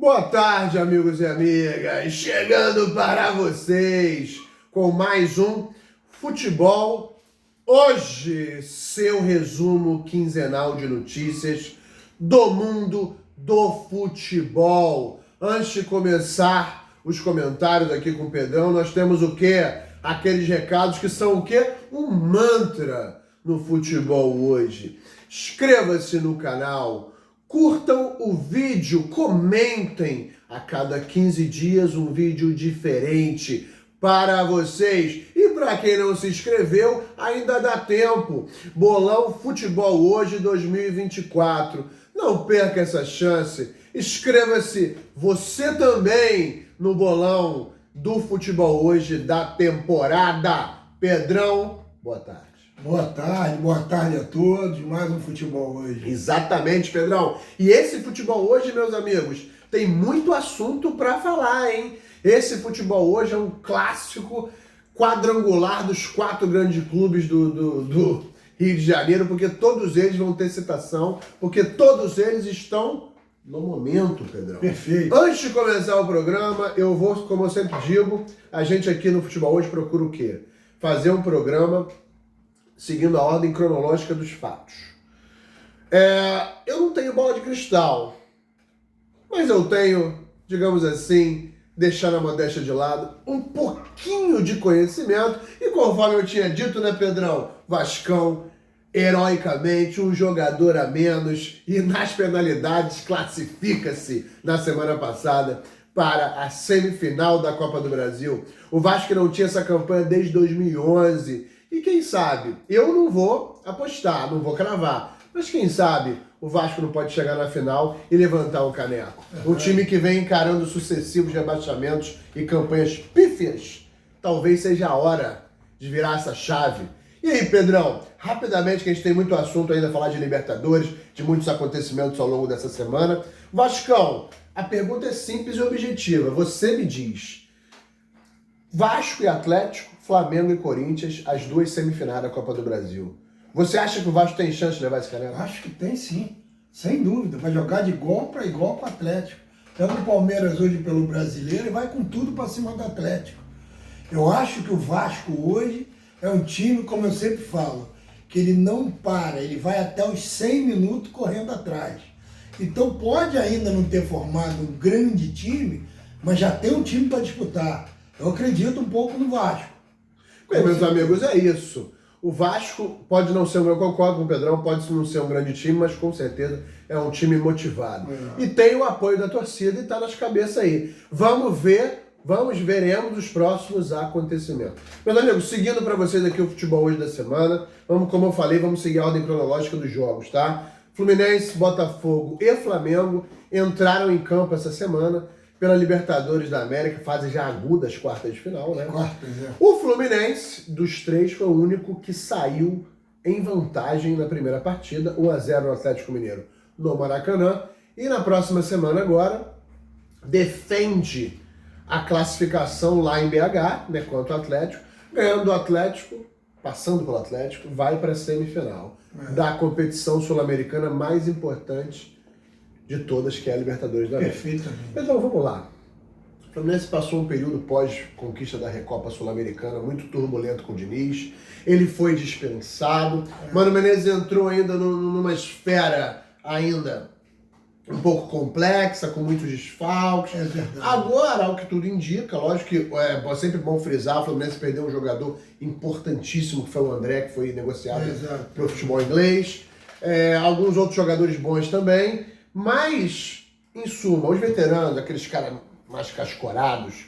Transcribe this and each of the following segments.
Boa tarde, amigos e amigas. Chegando para vocês com mais um Futebol Hoje, seu resumo quinzenal de notícias do mundo do futebol. Antes de começar os comentários aqui com o Pedrão, nós temos o quê? Aqueles recados que são o quê? Um mantra no futebol hoje. Inscreva-se no canal. Curtam o vídeo, comentem a cada 15 dias um vídeo diferente para vocês. E para quem não se inscreveu, ainda dá tempo. Bolão Futebol Hoje 2024. Não perca essa chance. Inscreva-se você também no Bolão do Futebol Hoje da temporada. Pedrão, boa tarde. Boa tarde a todos. Mais um Futebol Hoje. Exatamente, Pedrão. E esse Futebol Hoje, meus amigos, tem muito assunto para falar, hein? Esse Futebol Hoje é um clássico quadrangular dos 4 grandes clubes do Rio de Janeiro, porque todos eles vão ter citação, porque todos eles estão no momento, Pedrão. Perfeito. Antes de começar o programa, eu vou, como eu sempre digo, a gente aqui no Futebol Hoje procura o quê? Fazer um programa seguindo a ordem cronológica dos fatos. Eu não tenho bola de cristal, mas eu tenho, digamos assim, deixando a modéstia de lado, um pouquinho de conhecimento. E conforme eu tinha dito, né, Pedrão? Vascão, heroicamente, um jogador a menos e nas penalidades classifica-se na semana passada para a semifinal da Copa do Brasil. O Vasco não tinha essa campanha desde 2011. E quem sabe, eu não vou apostar, não vou cravar, mas quem sabe o Vasco não pode chegar na final e levantar o caneco. Um time que vem encarando sucessivos rebaixamentos e campanhas pífias, talvez seja a hora de virar essa chave. E aí, Pedrão, rapidamente, que a gente tem muito assunto ainda a falar de Libertadores, de muitos acontecimentos ao longo dessa semana. Vascão, a pergunta é simples e objetiva. Você me diz, Vasco e Atlético, Flamengo e Corinthians, as duas semifinais da Copa do Brasil. Você acha que o Vasco tem chance de levar esse caneco? Acho que tem sim, sem dúvida. Vai jogar de igual para igual com o Atlético. Pega o Palmeiras hoje pelo Brasileiro e vai com tudo para cima do Atlético. Eu acho que o Vasco hoje é um time, como eu sempre falo, que ele não para, ele vai até os 100 minutos correndo atrás. Então pode ainda não ter formado um grande time, mas já tem um time para disputar. Eu acredito um pouco no Vasco. Bem, meus amigos, é isso. O Vasco pode não ser, eu concordo com o Pedrão, pode não ser um grande time, mas com certeza é um time motivado. E tem o apoio da torcida e está nas cabeças aí. Veremos os próximos acontecimentos. Meus amigos, seguindo para vocês aqui o Futebol Hoje da semana, como eu falei, vamos seguir a ordem cronológica dos jogos, tá? Fluminense, Botafogo e Flamengo entraram em campo essa semana pela Libertadores da América, fase já aguda, as quartas de final, né? O Fluminense, dos três, foi o único que saiu em vantagem na primeira partida, 1-0 no Atlético Mineiro no Maracanã, e na próxima semana agora defende a classificação lá em BH, né, contra o Atlético, ganhando o Atlético, passando pelo Atlético, vai para a semifinal da competição sul-americana mais importante de todas, que é a Libertadores da América. Perfeitamente. Então, vamos lá. O Fluminense passou um período pós-conquista da Recopa Sul-Americana muito turbulento com o Diniz. Ele foi dispensado. Mano Menezes entrou ainda numa esfera ainda um pouco complexa, com muitos desfalques. É verdade. Agora, ao que tudo indica, lógico que é sempre bom frisar, o Fluminense perdeu um jogador importantíssimo, que foi o André, que foi negociado para o futebol inglês. Alguns outros jogadores bons também. Mas, em suma, os veteranos, aqueles caras mais cascorados,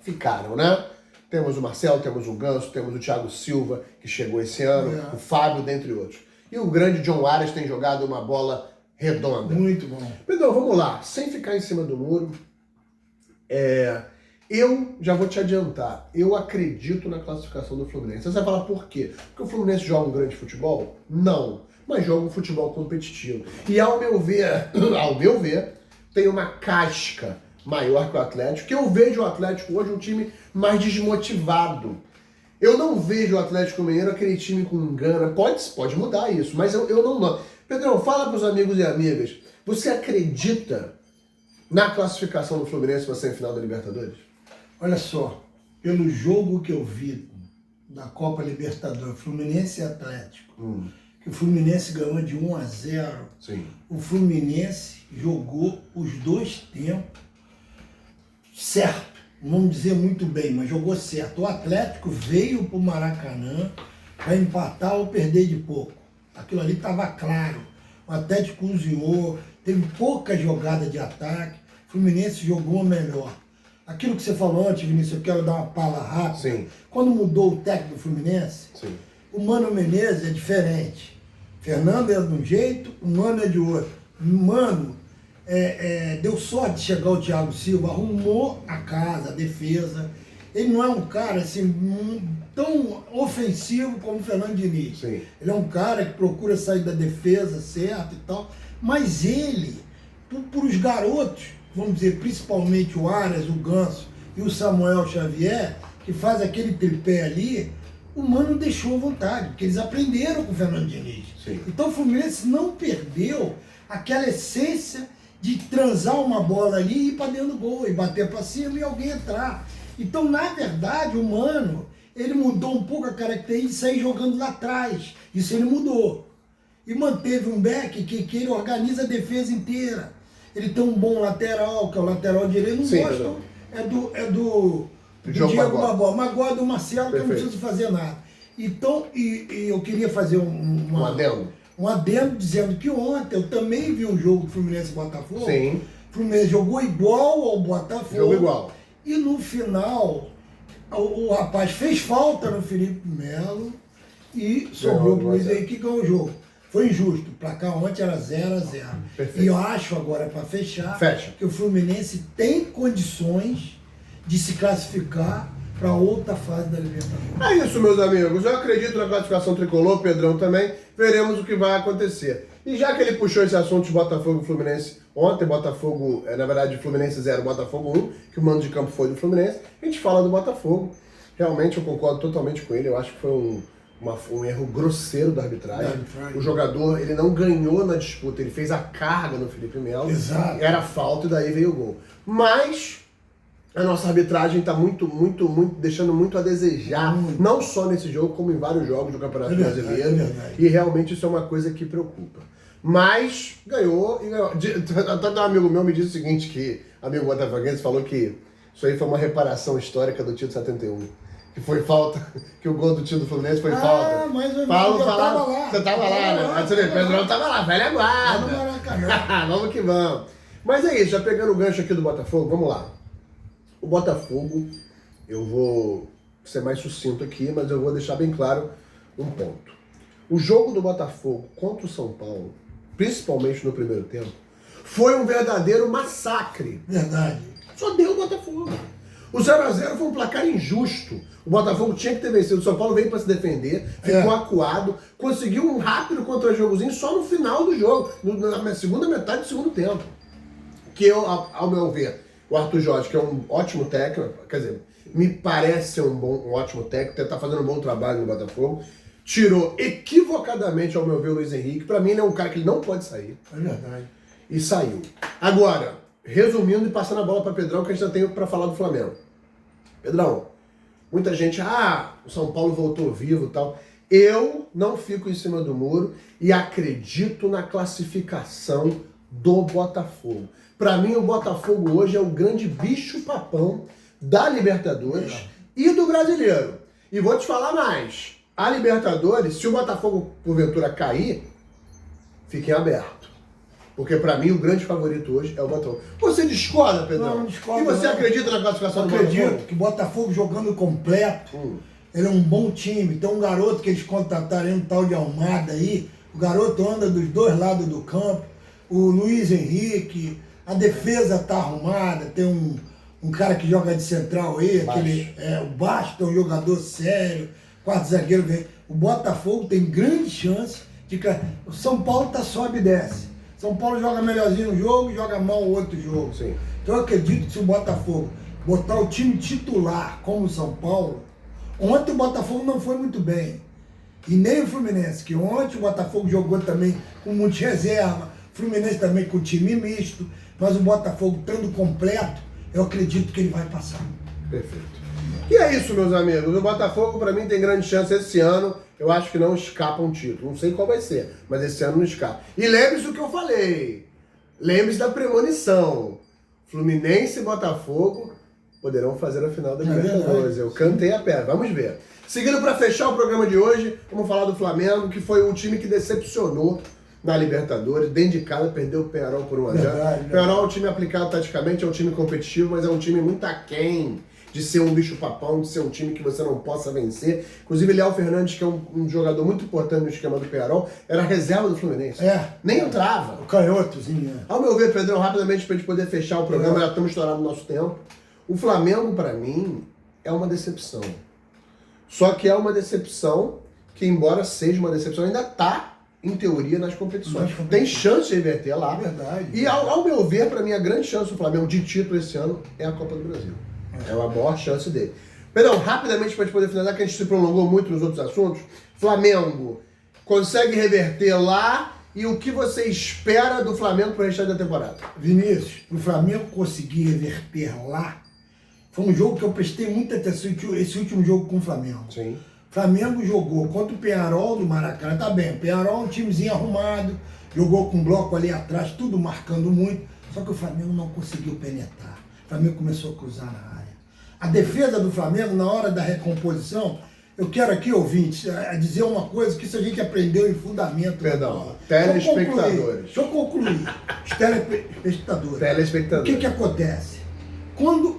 ficaram, né? Temos o Marcelo, temos o Ganso, temos o Thiago Silva, que chegou esse ano, o Fábio, dentre outros. E o grande John Arias tem jogado uma bola redonda. Muito bom. Pedro, vamos lá, sem ficar em cima do muro, eu já vou te adiantar, eu acredito na classificação do Fluminense. Você vai falar por quê? Porque o Fluminense joga um grande futebol? Não. Mas joga um futebol competitivo. E ao meu ver, tem uma casca maior que o Atlético, que eu vejo o Atlético hoje um time mais desmotivado. Eu não vejo o Atlético Mineiro aquele time com gana. Pode mudar isso, mas eu não. Pedrão, fala para os amigos e amigas, você acredita na classificação do Fluminense para a semifinal da Libertadores? Olha só, pelo jogo que eu vi da Copa Libertadores, Fluminense e Atlético, que o Fluminense ganhou de 1-0. Sim. O Fluminense jogou os 2 tempos certo, vamos dizer muito bem, mas jogou certo. O Atlético veio para o Maracanã para empatar ou perder de pouco. Aquilo ali estava claro. O Atlético cozinhou, teve pouca jogada de ataque, o Fluminense jogou melhor. Aquilo que você falou antes, Vinícius, eu quero dar uma pala rápida. Sim. Quando mudou o técnico do Fluminense, Sim. o Mano Menezes é diferente. Fernando é de um jeito, o Mano é de outro. O Mano deu sorte de chegar o Thiago Silva, arrumou a casa, a defesa. Ele não é um cara assim tão ofensivo como o Fernando Diniz. Sim. Ele é um cara que procura sair da defesa certo e tal. Mas ele, por os garotos, vamos dizer, principalmente o Arias, o Ganso e o Samuel Xavier, que faz aquele tripé ali, o Mano deixou vontade, porque eles aprenderam com o Fernando Diniz. Sim. Então o Fluminense não perdeu aquela essência de transar uma bola ali e ir para dentro do gol, e bater para cima e alguém entrar. Então, na verdade, o Mano, ele mudou um pouco a característica de sair jogando lá atrás. Isso ele mudou. E manteve um back que ele organiza a defesa inteira. Ele tem um bom lateral, que é o lateral direito. Não Sim, gostam, é do Diogo Diego Barbosa. Barbosa. Mas gosta do Marcelo, que eu não Perfeito. preciso fazer nada. Então, e eu queria fazer Um adendo. um adendo dizendo que ontem eu também vi um jogo do Fluminense e Botafogo. Sim. O Fluminense jogou igual ao Botafogo. Jogo igual. E no final, o rapaz fez falta no Felipe Melo e sobrou pro Luiz Henrique que ganhou o jogo. Foi injusto. O placar ontem era 0-0. Perfeito. E eu acho agora, para fechar, Fecha. que o Fluminense tem condições de se classificar para outra fase da Libertadores. É isso, meus amigos. Eu acredito na classificação tricolor, Pedrão também. Veremos o que vai acontecer. E já que ele puxou esse assunto de Botafogo e Fluminense, ontem Botafogo, na verdade Fluminense 0, Botafogo 1, que o mando de campo foi do Fluminense, a gente fala do Botafogo. Realmente eu concordo totalmente com ele, eu acho que foi um erro grosseiro da arbitragem. O jogador, ele não ganhou na disputa, ele fez a carga no Felipe Melo. Exato. Era falta e daí veio o gol. Mas a nossa arbitragem está muito, deixando muito a desejar, não só nesse jogo, como em vários jogos do Campeonato Brasileiro. É verdade. E realmente isso é uma coisa que preocupa. Mas ganhou e ganhou. Até um amigo meu me disse o seguinte, que amigo botafoguense falou que isso aí foi uma reparação histórica do título 71. Que foi falta, que o gol do time do Fluminense foi falta. Mas eu Tava lá. Você tava lá, né? Aí você vê, Pedrão tava lá, velha guarda. Lá no Maracanã. Vamos que vamos. Mas é isso, já pegando o gancho aqui do Botafogo, vamos lá. O Botafogo, eu vou ser mais sucinto aqui, mas eu vou deixar bem claro um ponto. O jogo do Botafogo contra o São Paulo, principalmente no primeiro tempo, foi um verdadeiro massacre. Verdade. Só deu o Botafogo. O 0-0 foi um placar injusto. O Botafogo tinha que ter vencido. O São Paulo veio para se defender, ficou acuado, conseguiu um rápido contra-jogozinho só no final do jogo, na segunda metade do segundo tempo. Que eu, ao meu ver, o Arthur Jorge, que é um ótimo técnico, quer dizer, me parece ser um ótimo técnico, está fazendo um bom trabalho no Botafogo, tirou equivocadamente, ao meu ver, o Luiz Henrique. Para mim, ele é um cara que ele não pode sair. É verdade. E saiu. Agora, resumindo e passando a bola para Pedrão, que a gente já tem para falar do Flamengo. Pedrão, muita gente, o São Paulo voltou vivo e tal. Eu não fico em cima do muro e acredito na classificação do Botafogo. Para mim, o Botafogo hoje é o grande bicho-papão da Libertadores e do Brasileiro. E vou te falar mais. A Libertadores, se o Botafogo, porventura, cair, fiquem abertos. Porque para mim o grande favorito hoje é o Botafogo. Você discorda, Pedrão? Não discordo. E você acredita na classificação do Acredito Botafogo? que o Botafogo jogando completo, ele é um bom time. Tem um garoto que eles contrataram, um tal de Almada aí. O garoto anda dos dois lados do campo. O Luiz Henrique, a defesa tá arrumada. Tem um cara que joga de central aí, o Basto é um jogador sério. Quarto zagueiro vem. O Botafogo tem grande chance de... O São Paulo tá sobe e desce. São Paulo joga melhorzinho um jogo e joga mal o outro jogo. Sim. Então eu acredito que se o Botafogo botar o time titular como o São Paulo, ontem o Botafogo não foi muito bem. E nem o Fluminense, que ontem o Botafogo jogou também com muita reserva, Fluminense também com time misto, mas o Botafogo estando completo, eu acredito que ele vai passar. Perfeito. E é isso, meus amigos. O Botafogo, para mim, tem grande chance esse ano. Eu acho que não escapa um título. Não sei qual vai ser, mas esse ano não escapa. E lembre-se do que eu falei. Lembre-se da premonição. Fluminense e Botafogo poderão fazer a final da Libertadores. Eu cantei a pedra. Vamos ver. Seguindo para fechar o programa de hoje, vamos falar do Flamengo, que foi o time que decepcionou na Libertadores. Dentro de casa, perdeu o Peñarol por 1-0. O Peñarol é um time aplicado taticamente, é um time competitivo, mas é um time muito aquém de ser um bicho-papão, de ser um time que você não possa vencer. Inclusive, Léo Fernandes, que é um jogador muito importante no esquema do Peñarol, era reserva do Fluminense. Nem entrava. O canhotozinho. Ao meu ver, Pedrão, rapidamente para a gente poder fechar o programa, já estamos estourando o nosso tempo. O Flamengo, para mim, é uma decepção. Só que é uma decepção que, embora seja uma decepção, ainda está, em teoria, nas competições. Tem chance de reverter lá. Verdade. E, ao meu ver, para mim, a grande chance do Flamengo de título esse ano é a Copa do Brasil. É a maior chance dele. Pedrão, rapidamente para a gente poder finalizar, que a gente se prolongou muito nos outros assuntos. Flamengo consegue reverter lá, e o que você espera do Flamengo para o restante da temporada? Vinícius, o Flamengo conseguir reverter lá, foi um jogo que eu prestei muita atenção, esse último jogo com o Flamengo. Sim. Flamengo jogou contra o Peñarol do Maracanã, tá bem, o Peñarol é um timezinho arrumado, jogou com um bloco ali atrás, tudo marcando muito, só que o Flamengo não conseguiu penetrar. O Flamengo começou a cruzar na área. A defesa do Flamengo, na hora da recomposição, eu quero aqui, ouvintes, dizer uma coisa que isso a gente aprendeu em fundamento. Perdão, telespectadores. Deixa eu concluir. Os telespectadores. Telespectadores. O que acontece? Quando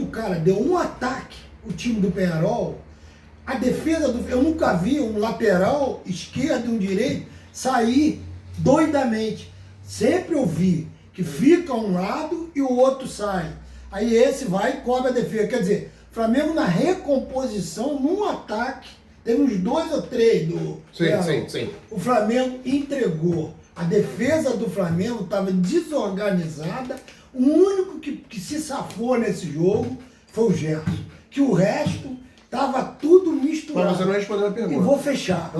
o cara deu um ataque, o time do Peñarol, a defesa do... Eu nunca vi um lateral esquerdo e um direito sair doidamente. Sempre eu vi que fica um lado e o outro sai. Aí esse vai e cobre a defesa. Quer dizer, Flamengo na recomposição, num ataque, teve uns 2 ou 3 do... Sim. O Flamengo entregou. A defesa do Flamengo estava desorganizada. O único que se safou nesse jogo foi o Gerson. Que o resto estava tudo misturado. Mas você não respondeu a pergunta. E vou fechar.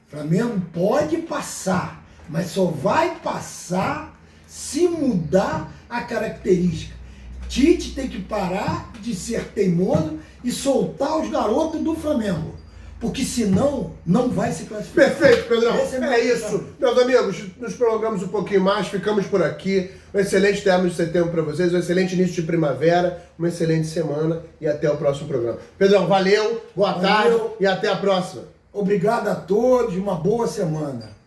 Flamengo pode passar, mas só vai passar se mudar a característica. Tite tem que parar de ser teimoso e soltar os garotos do Flamengo. Porque senão não vai se classificar. Perfeito, Pedrão. É isso. Meus amigos, nos prolongamos um pouquinho mais, ficamos por aqui. Um excelente término de setembro para vocês, um excelente início de primavera, uma excelente semana e até o próximo programa. Pedrão, valeu, boa tarde e até a próxima. Obrigado a todos, uma boa semana.